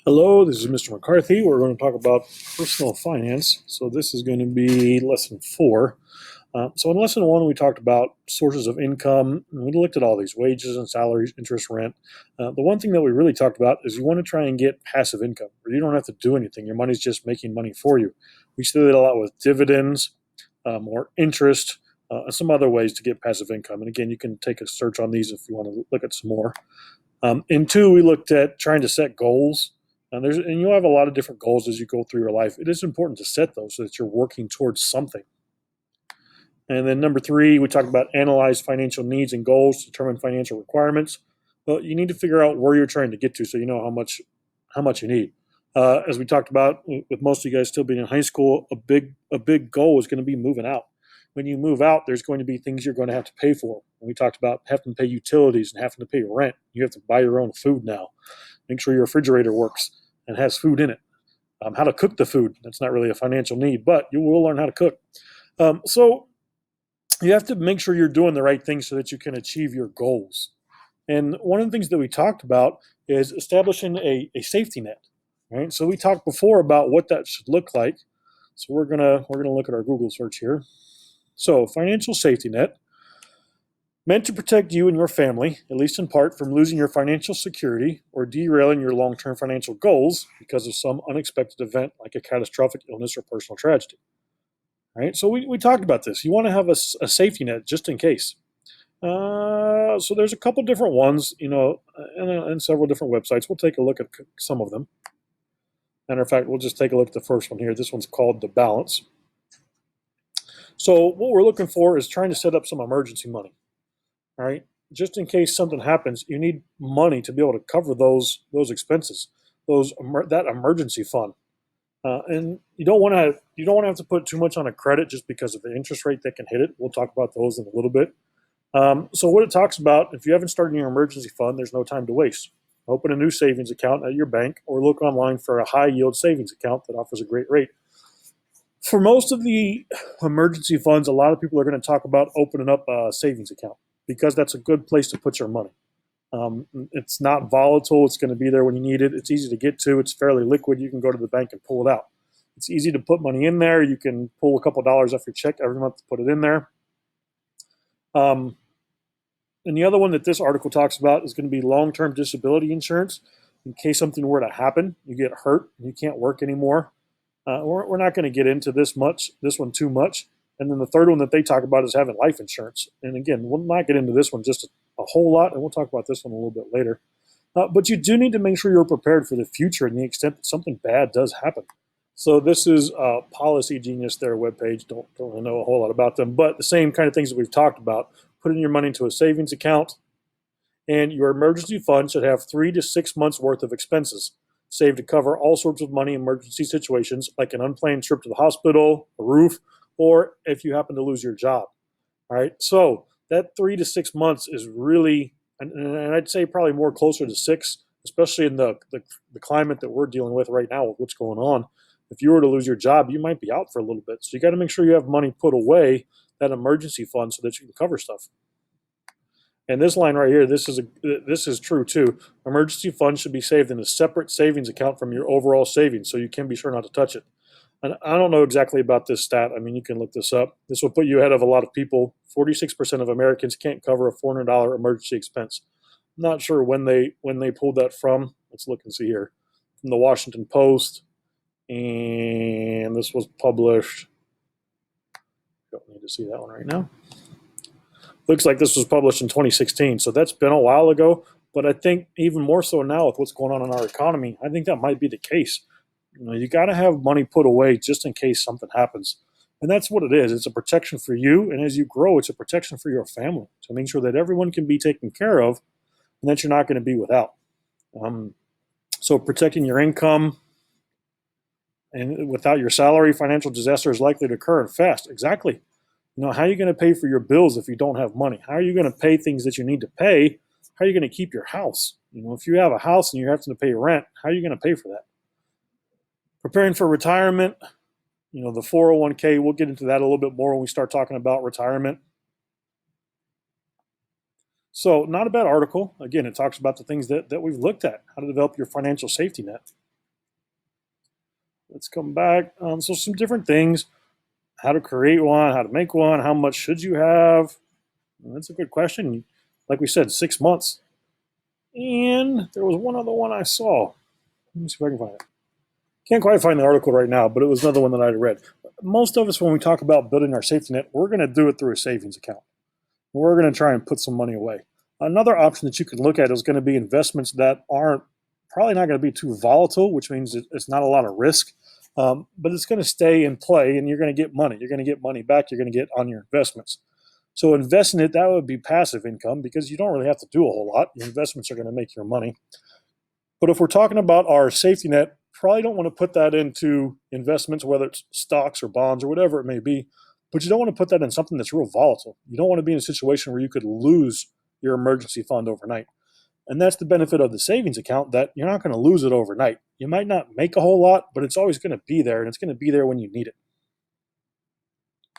Hello, this is Mr. McCarthy. We're going to talk about personal finance. So, this is going to be lesson 4. So, in lesson 1, we talked about sources of income. And we looked at all these wages and salaries, interest, rent. The one thing that we really talked about is you want to try and get passive income where you don't have to do anything. Your money's just making money for you. We see that a lot with dividends, or interest, and some other ways to get passive income. And again, you can take a search on these if you want to look at some more. In 2, we looked at trying to set goals. And you'll have a lot of different goals as you go through your life. It is important to set those so that you're working towards something. And then number 3, we talked about analyze financial needs and goals, determine financial requirements. Well, you need to figure out where you're trying to get to so you know how much you need. As we talked about, with most of you guys still being in high school, a big goal is going to be moving out. When you move out, there's going to be things you're going to have to pay for. And we talked about having to pay utilities and having to pay rent. You have to buy your own food now. Make sure your refrigerator works and has food in it. How to cook the food. That's not really a financial need, but you will learn how to cook. So you have to make sure you're doing the right things so that you can achieve your goals. And one of the things that we talked about is establishing a safety net. Right. So we talked before about what that should look like. So we're gonna look at our Google search here. So financial safety net, meant to protect you and your family, at least in part, from losing your financial security or derailing your long term financial goals because of some unexpected event like a catastrophic illness or personal tragedy. Right? So we talked about this. You want to have a safety net just in case. So there's a couple different ones, and several different websites. We'll take a look at some of them. Matter of fact, we'll just take a look at the first one here. This one's called The Balance. So what we're looking for is trying to set up some emergency money. All right, just in case something happens, you need money to be able to cover those expenses, that emergency fund. And you don't want to have to put too much on a credit just because of the interest rate that can hit it. We'll talk about those in a little bit. So what it talks about, if you haven't started your emergency fund, there's no time to waste. Open a new savings account at your bank or look online for a high yield savings account that offers a great rate. For most of the emergency funds, a lot of people are going to talk about opening up a savings account because that's a good place to put your money. It's not volatile. It's going to be there when you need it. It's easy to get to. It's fairly liquid. You can go to the bank and pull it out. It's easy to put money in there. You can pull a couple of dollars off your check every month to put it in there. Um, and the other one that this article talks about is going to be long-term disability insurance. In case something were to happen, you get hurt and you can't work anymore. We're not going to get into this one too much. And then the third one that they talk about is having life insurance. And again, we'll not get into this one just a whole lot, and we'll talk about this one a little bit later. But you do need to make sure you're prepared for the future in the extent that something bad does happen. So this is Policy Genius, their webpage. Don't really know a whole lot about them, but the same kind of things that we've talked about. Putting your money into a savings account, and your emergency fund should have 3 to 6 months worth of expenses saved to cover all sorts of money emergency situations like an unplanned trip to the hospital, a roof, or if you happen to lose your job. All right. So that 3 to 6 months is really, and I'd say probably more closer to 6, especially in the climate that we're dealing with right now with what's going on. If you were to lose your job, you might be out for a little bit. So you got to make sure you have money put away, that emergency fund, so that you can cover stuff. And this line right here, this is true too. Emergency funds should be saved in a separate savings account from your overall savings, so you can be sure not to touch it. And I don't know exactly about this stat. I mean, you can look this up. This will put you ahead of a lot of people. 46% of Americans can't cover a $400 emergency expense. I'm not sure when they pulled that from. Let's look and see here. From the Washington Post, and this was published. Don't need to see that one right now. Looks like this was published in 2016, so that's been a while ago. But I think even more so now with what's going on in our economy, I think that might be the case. You got to have money put away just in case something happens. And that's what it is. It's a protection for you. And as you grow, it's a protection for your family to make sure that everyone can be taken care of and that you're not going to be without. So protecting your income, and without your salary, financial disaster is likely to occur and fast. Exactly. How are you going to pay for your bills if you don't have money? How are you going to pay things that you need to pay? How are you going to keep your house? If you have a house and you're having to pay rent, how are you going to pay for that? Preparing for retirement, the 401k, we'll get into that a little bit more when we start talking about retirement. So not a bad article. Again, it talks about the things that we've looked at, how to develop your financial safety net. Let's come back. So some different things: how to create one, how to make one, how much should you have? Well, that's a good question. Like we said, 6 months. And there was one other one I saw. Let me see if I can find it. Can't quite find the article right now, but it was another one that I read. Most of us, when we talk about building our safety net, we're going to do it through a savings account. We're going to try and put some money away. Another option that you could look at is going to be investments that aren't probably not going to be too volatile, which means it's not a lot of risk, but it's going to stay in play and you're going to get money. You're going to get money back. You're going to get on your investments. So investing it, that would be passive income because you don't really have to do a whole lot. Your investments are going to make your money. But if we're talking about our safety net, probably don't want to put that into investments, whether it's stocks or bonds or whatever it may be. But you don't want to put that in something that's real volatile. You don't want to be in a situation where you could lose your emergency fund overnight. And that's the benefit of the savings account, that you're not going to lose it overnight. You might not make a whole lot, but it's always going to be there, and it's going to be there when you need it.